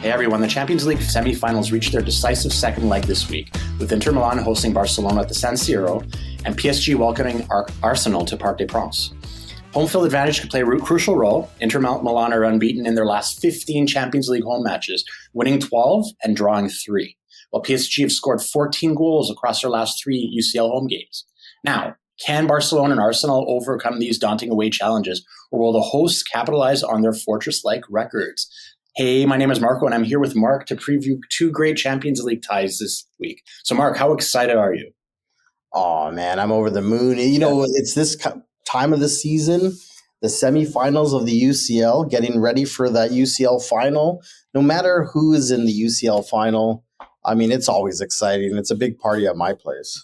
Hey everyone, the Champions League semi-finals reached their decisive second leg this week, with Inter Milan hosting Barcelona at the San Siro and PSG welcoming Arsenal to Parc des Princes. Home field advantage could play a crucial role. Inter Milan are unbeaten in their last 15 Champions League home matches, winning 12 and drawing 3, while PSG have scored 14 goals across their last 3 UCL home games. Now, can Barcelona and Arsenal overcome these daunting away challenges, or will the hosts capitalize on their fortress-like records? Hey, my name is Marko, and I'm here with Mark to preview 2 great Champions League ties this week. So, Mark, how excited are you? Oh, man, I'm over the moon. You know, it's this time of the season, the semifinals of the UCL, getting ready for that UCL final. No matter who is in the UCL final, I mean, it's always exciting. It's a big party at my place.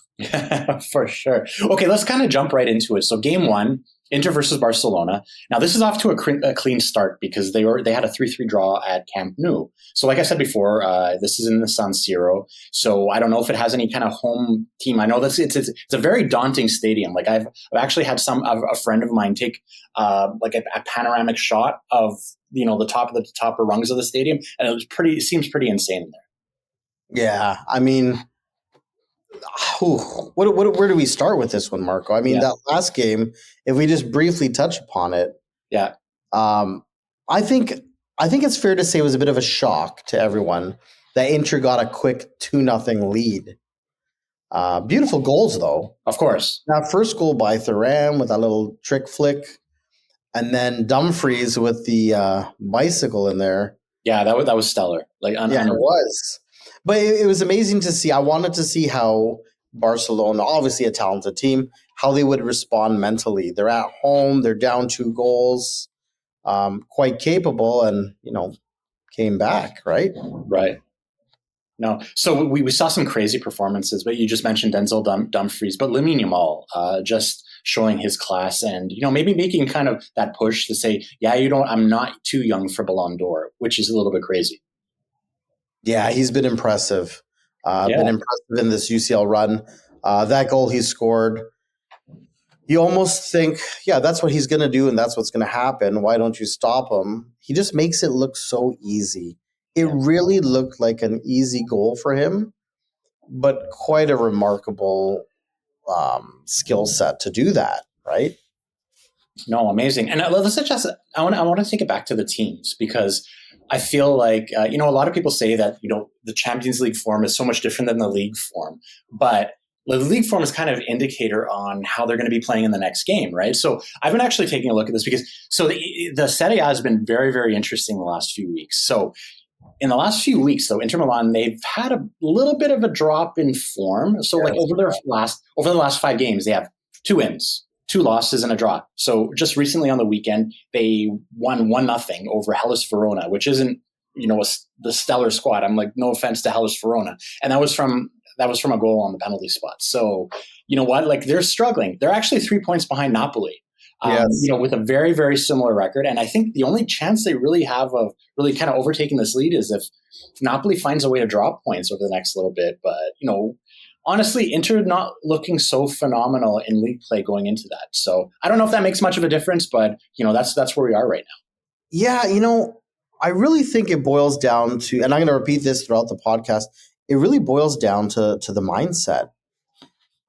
For sure. Okay, let's kind of jump right into it. So game 1, Inter versus Barcelona. Now, this is off to a clean start because they had a 3-3 draw at Camp Nou. So like I said before, this is in the San Siro. So I don't know if it has any kind of home team. I know that it's a very daunting stadium. Like I've actually had a friend of mine take like a panoramic shot of, you know, the upper rungs of the stadium, and it seems pretty insane in there. Yeah, I mean, where do we start with this one, Marko? I mean, that last game, if we just briefly touch upon it, I think it's fair to say it was a bit of a shock to everyone that Inter got a quick 2-0 lead. Beautiful goals, though. Of course. That first goal by Thuram with that little trick flick, and then Dumfries with the bicycle in there. Yeah, that was stellar. It was. But it was amazing to see. I wanted to see how Barcelona, obviously a talented team, how they would respond mentally. They're at home. They're down 2 goals, quite capable, and, you know, came back, right? Right. No. So we saw some crazy performances, but you just mentioned Denzel Dumfries, but Lamine Yamal just showing his class and, you know, maybe making kind of that push to say, I'm not too young for Ballon d'Or, which is a little bit crazy. Yeah, he's been impressive. Been impressive in this UCL run. That goal he scored, you almost think, that's what he's going to do and that's what's going to happen. Why don't you stop him? He just makes it look so easy. It really looked like an easy goal for him, but quite a remarkable skill set to do that, right? No, amazing. And I want to take it back to the teams because I feel like, a lot of people say that, the Champions League form is so much different than the league form, but the league form is kind of an indicator on how they're going to be playing in the next game, right? So I've been actually taking a look at this because the Serie A has been very, very interesting the last few weeks. So in the last few weeks, though, Inter Milan, they've had a little bit of a drop in form. So over the last 5 games, they have 2 wins, 2 losses, and a draw. So just recently on the weekend, they won 1-0 over Hellas Verona, which isn't, the stellar squad. I'm like, no offense to Hellas Verona. And that was from a goal on the penalty spot. So, you know what? Like, they're struggling. They're actually 3 points behind Napoli. With a very, very similar record. And I think the only chance they really have of really kind of overtaking this lead is if Napoli finds a way to drop points over the next little bit. But, honestly, Inter not looking so phenomenal in league play going into that. So I don't know if that makes much of a difference, but, that's where we are right now. Yeah, I really think it boils down to, and I'm going to repeat this throughout the podcast, it really boils down to the mindset.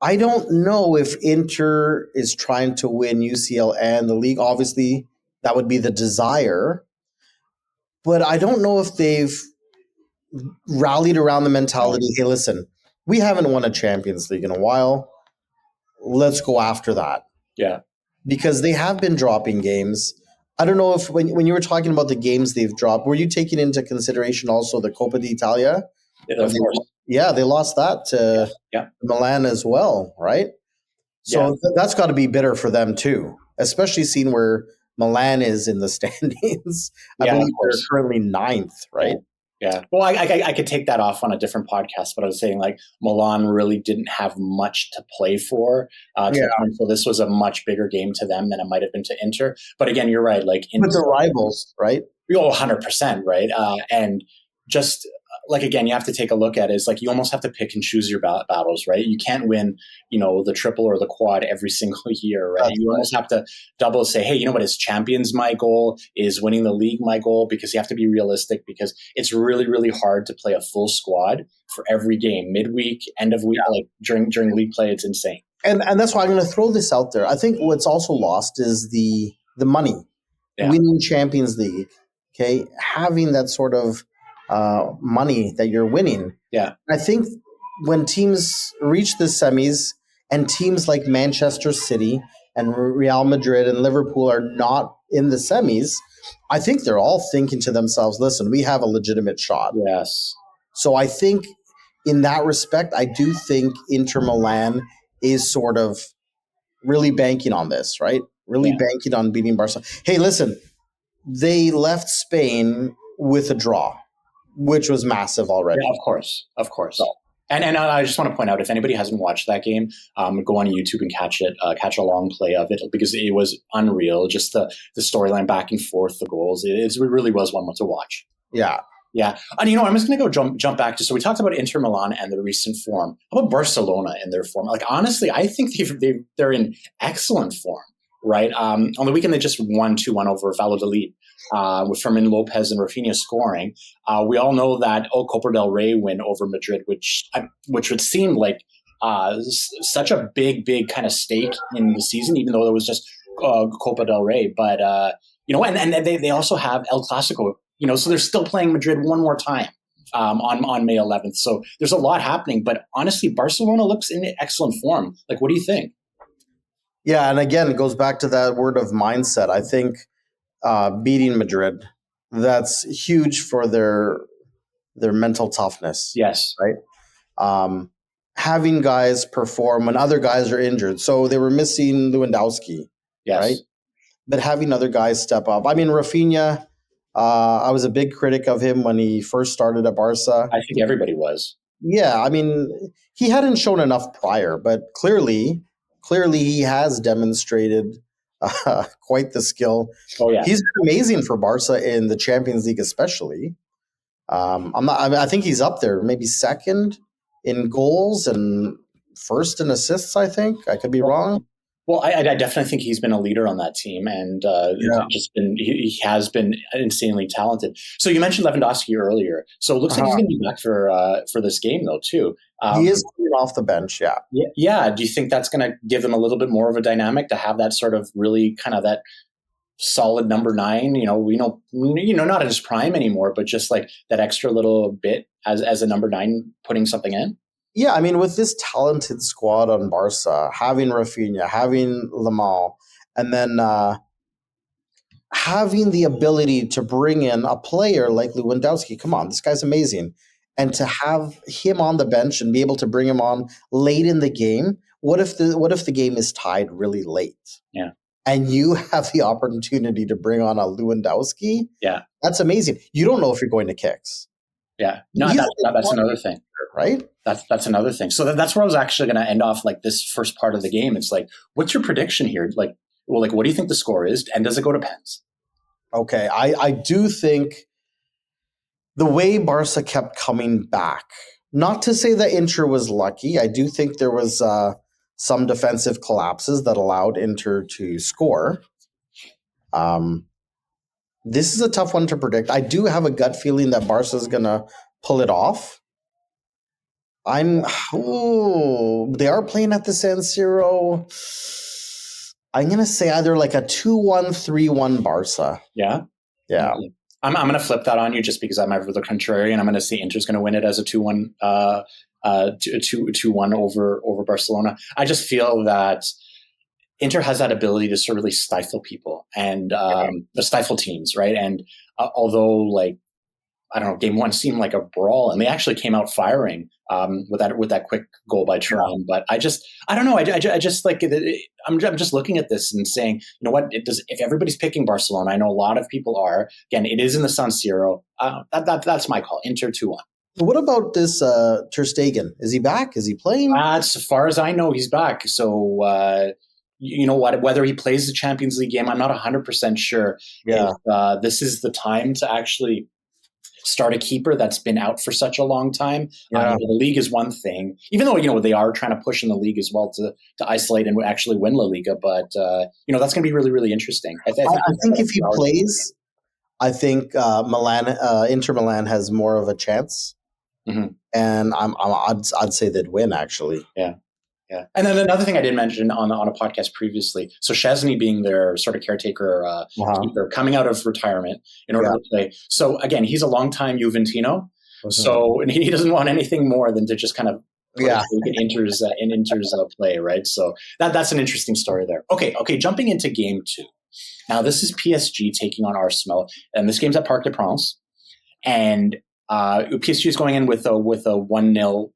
I don't know if Inter is trying to win UCL and the league. Obviously, that would be the desire. But I don't know if they've rallied around the mentality, hey, listen, we haven't won a Champions League in a while. Let's go after that. Yeah. Because they have been dropping games. I don't know if when you were talking about the games they've dropped, were you taking into consideration also the Coppa d'Italia? Yeah, of course. Yeah, they lost that to Milan as well, right? So that's got to be bitter for them too, especially seeing where Milan is in the standings. I believe they're currently 9th, right? Yeah. Well, I could take that off on a different podcast, but I was saying like Milan really didn't have much to play for. So this was a much bigger game to them than it might have been to Inter. But again, you're right. Like, but the rivals, right? 100%, right? And just like, again, you have to take a look at it. It's like you almost have to pick and choose your battles, right? You can't win, the triple or the quad every single year, right? That's You right. almost have to double say, hey, you know what, is champions my goal? Is winning the league my goal? Because you have to be realistic, because it's really, really hard to play a full squad for every game, midweek, end of week, like during league play. It's insane. And that's why I'm going to throw this out there. I think what's also lost is the money. Yeah. Winning Champions League, okay, having that sort of money that you're winning. Yeah. I think when teams reach the semis and teams like Manchester City and Real Madrid and Liverpool are not in the semis, I think they're all thinking to themselves, listen, we have a legitimate shot. Yes. So I think in that respect, I do think Inter Milan is sort of really banking on this, right? Really banking on beating Barcelona. Hey, listen, they left Spain with a draw, which was massive already. Yeah, of course. So. And I just want to point out, if anybody hasn't watched that game, go on YouTube and catch a long play of it, because it was unreal. Just the storyline back and forth, the goals. It really was one to watch. Yeah. Yeah. And I'm just going to go jump back to, so we talked about Inter Milan and their recent form. How about Barcelona and their form? Like, honestly, I think they're in excellent form, right? On the weekend, they just won 2-1 over Valladolid, with Fermin Lopez and Rafinha scoring. We all know that Copa del Rey win over Madrid, which would seem like such a big kind of stake in the season, even though it was just Copa del Rey. But, and they also have El Clasico, so they're still playing Madrid one more time on May 11th. So there's a lot happening. But honestly, Barcelona looks in excellent form. Like, what do you think? Yeah, and again, it goes back to that word of mindset. I think beating Madrid, that's huge for their mental toughness. Yes. Right? Having guys perform when other guys are injured. So they were missing Lewandowski. Yes. Right? But having other guys step up. I mean, Rafinha, I was a big critic of him when he first started at Barca. I think everybody was. Yeah, I mean, he hadn't shown enough prior, but clearly he has demonstrated quite the skill. Oh yeah, he's been amazing for Barca in the Champions League, especially. I think he's up there, maybe second in goals and first in assists. I think I could be wrong. Well, I definitely think he's been a leader on that team, and he has been insanely talented. So you mentioned Lewandowski earlier. So it looks like he's going to be back for this game, though, too. He is coming off the bench, yeah. Yeah. Do you think that's going to give them a little bit more of a dynamic to have that sort of really kind of that solid number 9? Not at his prime anymore, but just like that extra little bit as a number 9, putting something in. Yeah, I mean, with this talented squad on Barca, having Rafinha, having Lamel, and then having the ability to bring in a player like Lewandowski, come on, this guy's amazing. And to have him on the bench and be able to bring him on late in the game, what if the game is tied really late? Yeah. And you have the opportunity to bring on a Lewandowski? Yeah. That's amazing. You don't know if you're going to kicks. Yeah. No, that's another thing. Right? That's another thing. So that's where I was actually going to end off, like, this first part of the game. It's like, what's your prediction here? Like, what do you think the score is? And does it go to pens? Okay. I do think the way Barca kept coming back, not to say that Inter was lucky. I do think there was some defensive collapses that allowed Inter to score. This is a tough one to predict. I do have a gut feeling that Barca is going to pull it off. They are playing at the San Siro. I'm going to say either like a 2-1, 3-1 Barca. Yeah? Yeah. I'm going to flip that on you just because I'm ever the contrarian. I'm going to say Inter's going to win it as a 2-1 over Barcelona. I just feel that Inter has that ability to sort of really stifle people and stifle teams, right? And although, like, I don't know, game 1 seemed like a brawl, and they actually came out firing with that quick goal by Thuram. But I don't know. I just like I'm just looking at this and saying, you know what? If everybody's picking Barcelona, I know a lot of people are. Again, it is in the San Siro. That's my call. Inter 2-1. What about this Ter Stegen? Is he back? Is he playing? As far as I know, he's back. So you know what? Whether he plays the Champions League game, I'm not 100% sure. Yeah. If this is the time to actually start a keeper that's been out for such a long time. Yeah. The league is one thing, even though they are trying to push in the league as well to isolate and actually win La Liga. But that's going to be really, really interesting. I think if he plays, I think Inter Milan has more of a chance, and I'd say they'd win actually. Yeah. Yeah, and then another thing I did mention on a podcast previously. So Szczesny being their sort of caretaker keeper, coming out of retirement in order to play. So again, he's a longtime Juventino, so and he doesn't want anything more than to just kind of in Inter's play, right? So that's an interesting story there. Okay, jumping into game 2. Now this is PSG taking on Arsenal, and this game's at Parc des Princes, and PSG is going in with a 1-0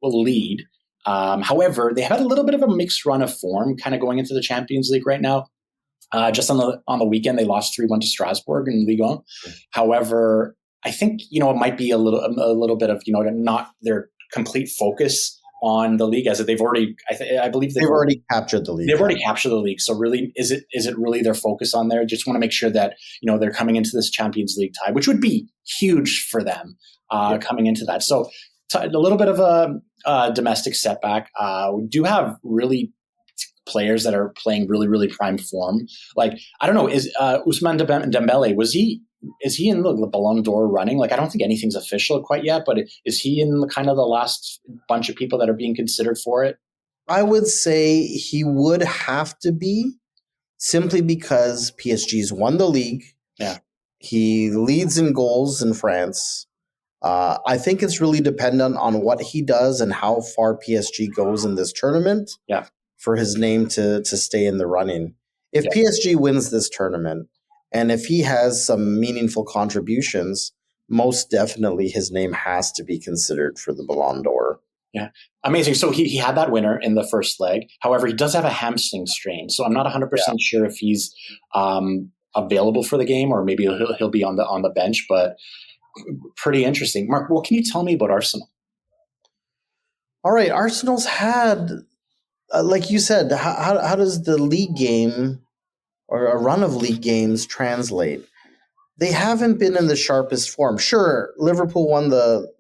lead. However, they have had a little bit of a mixed run of form kind of going into the Champions League right now. Just on the weekend, they lost 3-1 to Strasbourg in Ligue 1. However, I think, it might be a little bit of, not their complete focus on the league, as they've already, I believe they've already captured the league. They've already captured the league. So really, is it really their focus on there? Just want to make sure that, they're coming into this Champions League tie, which would be huge for them coming into that. So a little bit of a domestic setback. We do have really players that are playing really, really prime form. Like, I don't know, is Ousmane Dembele, is he in the Ballon d'Or running? Like, I don't think anything's official quite yet, but is he in the kind of the last bunch of people that are being considered for it? I would say he would have to be, simply because PSG's won the league. Yeah. He leads in goals in France. I think it's really dependent on what he does and how far PSG goes in this tournament for his name to stay in the running. If PSG wins this tournament, and if he has some meaningful contributions, most definitely his name has to be considered for the Ballon d'Or. Yeah, amazing. So he had that winner in the first leg. However, he does have a hamstring strain, so I'm not 100% sure if he's available for the game, or maybe he'll be on the bench. But pretty interesting. Mark, what can you tell me about Arsenal? All right, Arsenal's had, like you said, how does the league game or a run of league games translate? They haven't been in the sharpest form. Sure, Liverpool won the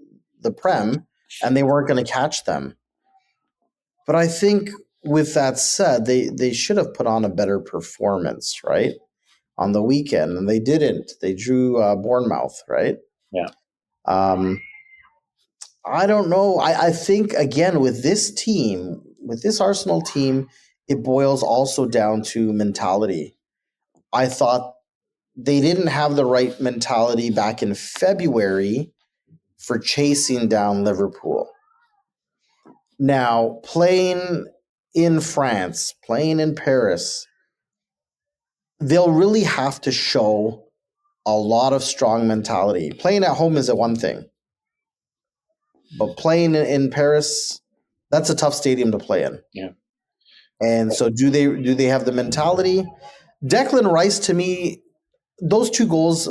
Prem, and they weren't going to catch them. But I think with that said, they should have put on a better performance, right, on the weekend, and they didn't. They drew Bournemouth, right? Yeah. I don't know. I think, again, with this Arsenal team, it boils also down to mentality. I thought they didn't have the right mentality back in February for chasing down Liverpool. Now, playing in France, playing in Paris, they'll really have to show a lot of strong mentality. Playing at home is one thing, but playing in Paris, that's a tough stadium to play in. Yeah. And so do they have the mentality? Declan Rice, to me, those 2 goals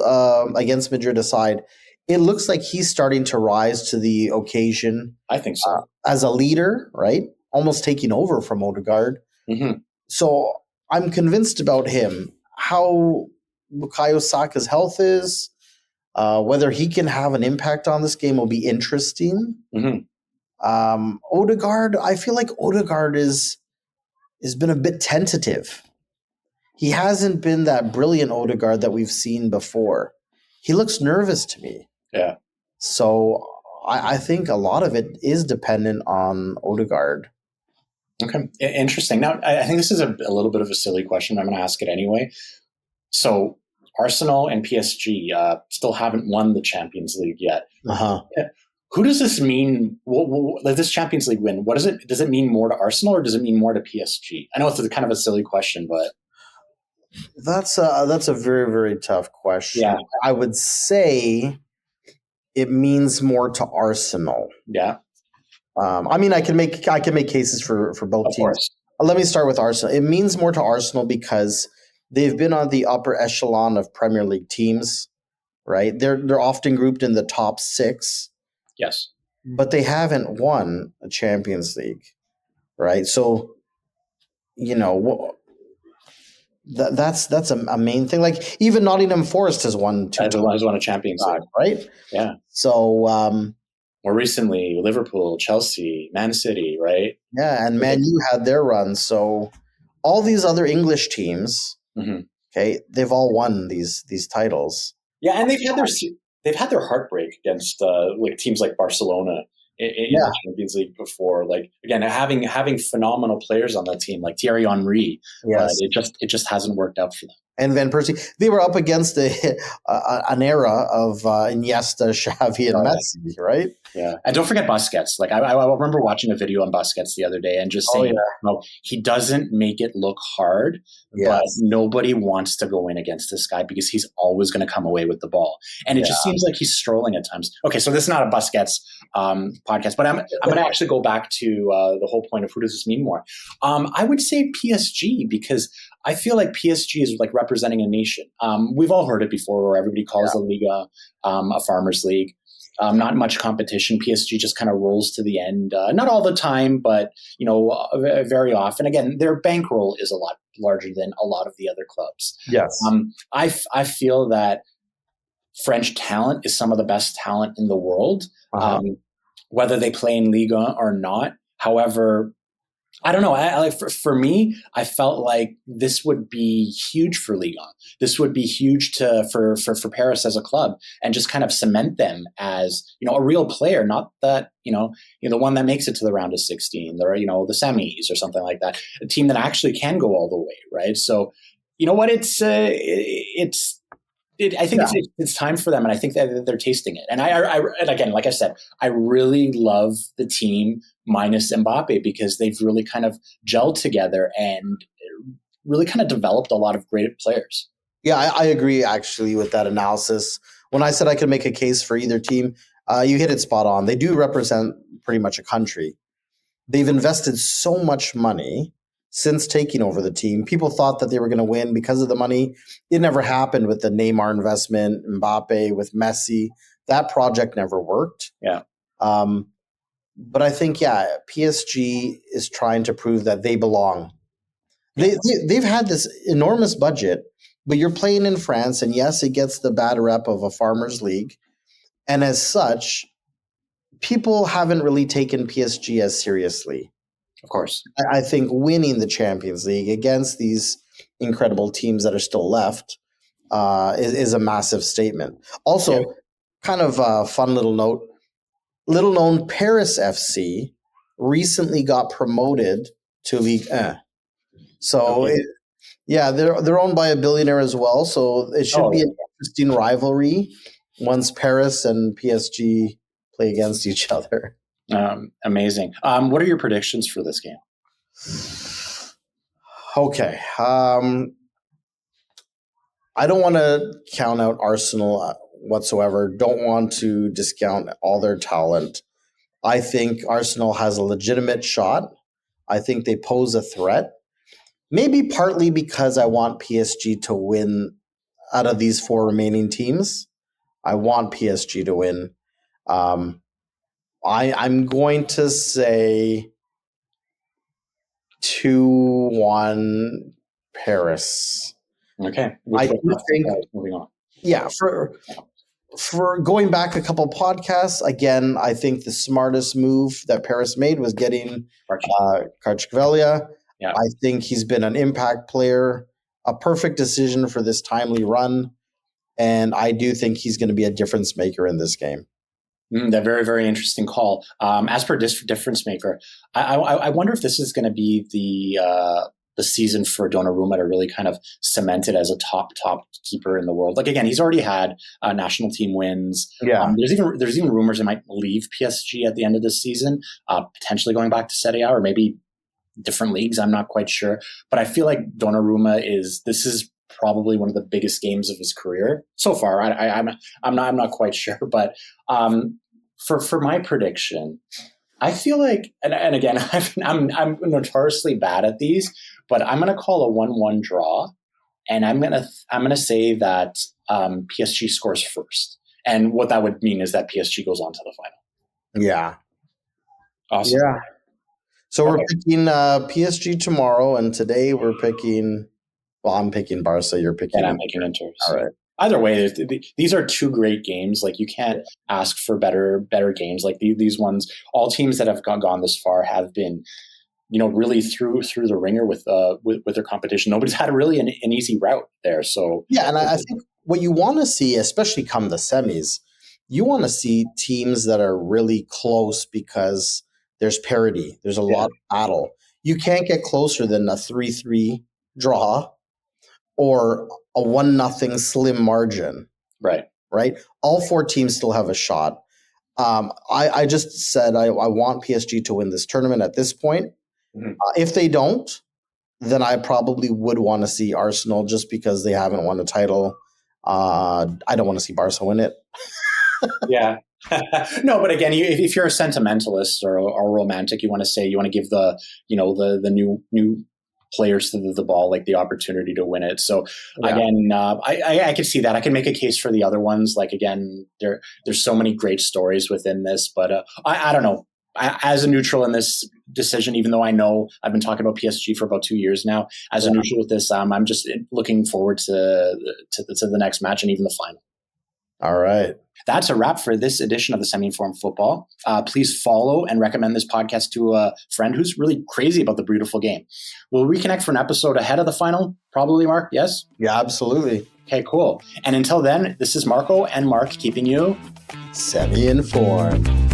against Madrid aside, it looks like he's starting to rise to the occasion. I think so. As a leader, right? Almost taking over from Odegaard. Mm-hmm. So I'm convinced about him. How Bukayo Saka's health is, whether he can have an impact on this game will be interesting. Mm-hmm. Odegaard, I feel like Odegaard has been a bit tentative. He hasn't been that brilliant Odegaard that we've seen before. He looks nervous to me. Yeah. So I think a lot of it is dependent on Odegaard. Okay, interesting. Now, I think this is a little bit of a silly question. I'm going to ask it anyway. So Arsenal and PSG still haven't won the Champions League yet. Uh-huh. Who does this mean? This Champions League win, what does it? Does it mean more to Arsenal, or does it mean more to PSG? I know it's kind of a silly question, but that's a very, very tough question. Yeah. I would say it means more to Arsenal. Yeah. I mean, I can make cases for both teams. Course. Let me start with Arsenal. It means more to Arsenal because they've been on the upper echelon of Premier League teams, right? They're often grouped in the top 6. Yes. But they haven't won a Champions League, right? So, that's a main thing. Like even Nottingham Forest has won two As times, won a Champions League, right? yeah. So more recently, Liverpool, Chelsea, Man City, right? yeah, and Man U had their run. So all these other English teams, Mm-hmm. okay, they've all won these titles. Yeah, and they've had their heartbreak against like teams like Barcelona in Yeah, the Champions League before. Like again, having phenomenal players on that team like Thierry Henry, but yes. it just hasn't worked out for them. And Van Persie, they were up against an era of Iniesta, Xavi, and Oh, yeah. Messi, right? Yeah, and don't forget Busquets. Like I remember watching a video on Busquets the other day and just Oh saying, yeah, no, he doesn't make it look hard, but yes, nobody wants to go in against this guy because he's always going to come away with the ball, and it yeah, just seems like he's strolling at times. Okay, so this is not a Busquets podcast, but I'm going to actually go back to the whole point of who does this mean more. I would say PSG because I feel like PSG is like representing a nation. We've all heard it before, where everybody calls the Liga a farmers' league. Not much competition. PSG just kind of rolls to the end. Not all the time, but very often. Again, their bankroll is a lot larger than a lot of the other clubs. yes, I feel that French talent is some of the best talent in the world, whether they play in Liga or not. However, I don't know. For me, I felt like this would be huge for Ligue 1. This would be huge for Paris as a club, and just kind of cement them as a real player, not that the one that makes it to the round of 16, or the semis or something like that. A team that actually can go all the way, right? So, you know what? I think it's time for them, and I think that they're tasting it. And and again, like I said, I really love the team minus Mbappe because they've really kind of gelled together and really kind of developed a lot of great players. yeah. I agree actually with that analysis. When I said I could make a case for either team, you hit it spot on. They do represent pretty much a country. They've invested so much money since taking over the team. People thought that they were going to win because of the money. It never happened with the Neymar investment, Mbappe, with Messi. That project never worked. Yeah. But I think, PSG is trying to prove that they belong. They've had this enormous budget, but you're playing in France, and yes, it gets the bad rep of a farmers league. And as such, people haven't really taken PSG as seriously. Of course. I think winning the Champions League against these incredible teams that are still left is a massive statement. Also, kind of a fun little note, little known Paris FC recently got promoted to Ligue 1. So, they're owned by a billionaire as well. So it should be an interesting rivalry once Paris and PSG play against each other. Amazing. What are your predictions for this game? Okay. I don't want to count out Arsenal whatsoever. Don't want to discount all their talent. I think Arsenal has a legitimate shot. I think they pose a threat. Maybe partly because I want PSG to win out of these four remaining teams. I want PSG to win. I'm going to say 2-1 Paris. Okay. I do think, moving on. Yeah, for going back a couple podcasts, again, I think the smartest move that Paris made was getting Kvaratskhelia. Yeah. I think he's been an impact player, a perfect decision for this timely run, and I do think he's going to be a difference maker in this game. That very, very interesting call. As per difference maker, I wonder if this is going to be the season for Donnarumma to really kind of cement it as a top keeper in the world. Like again, he's already had national team wins. Yeah. There's even rumors he might leave PSG at the end of this season, potentially going back to Serie A or maybe different leagues. I'm not quite sure, but I feel like Donnarumma this is probably one of the biggest games of his career so far. I'm not quite sure, but for my prediction, I feel like, and again, I'm notoriously bad at these, but I'm going to call a 1-1 draw, and I'm going to say that PSG scores first, and what that would mean is that PSG goes on to the final. Yeah. Awesome. Yeah. So we're picking PSG tomorrow, and today we're picking Well, I'm picking Barca. You're picking. And I'm picking Inter. So. All right. Either way, these are two great games. Like you can't ask for better games. Like these ones, all teams that have gone this far have been, really through the ringer with their competition. Nobody's had really an easy route there. So yeah, and I think what you want to see, especially come the semis, you want to see teams that are really close because there's parity. There's a lot of battle. You can't get closer than a 3-3 draw or a 1-0 slim margin. Right. All four teams still have a shot. I just said I want PSG to win this tournament at this point. Mm-hmm. If they don't, then I probably would want to see Arsenal just because they haven't won a title. I don't want to see Barca win it. Yeah. No, but again, if you're a sentimentalist or a romantic, you want to give the new players to the ball like the opportunity to win it. So again, I could see that. I can make a case for the other ones. Like again, there's so many great stories within this, but I don't know. As a neutral in this decision, even though I know I've been talking about PSG for about 2 years now, as a neutral with this, I'm just looking forward to the next match and even the final. All right. That's a wrap for this edition of the Semi-Informed Football. Please follow and recommend this podcast to a friend who's really crazy about the beautiful game. We'll reconnect for an episode ahead of the final, probably, Mark, yes? Yeah, absolutely. Okay, cool. And until then, this is Marko and Mark keeping you semi-informed.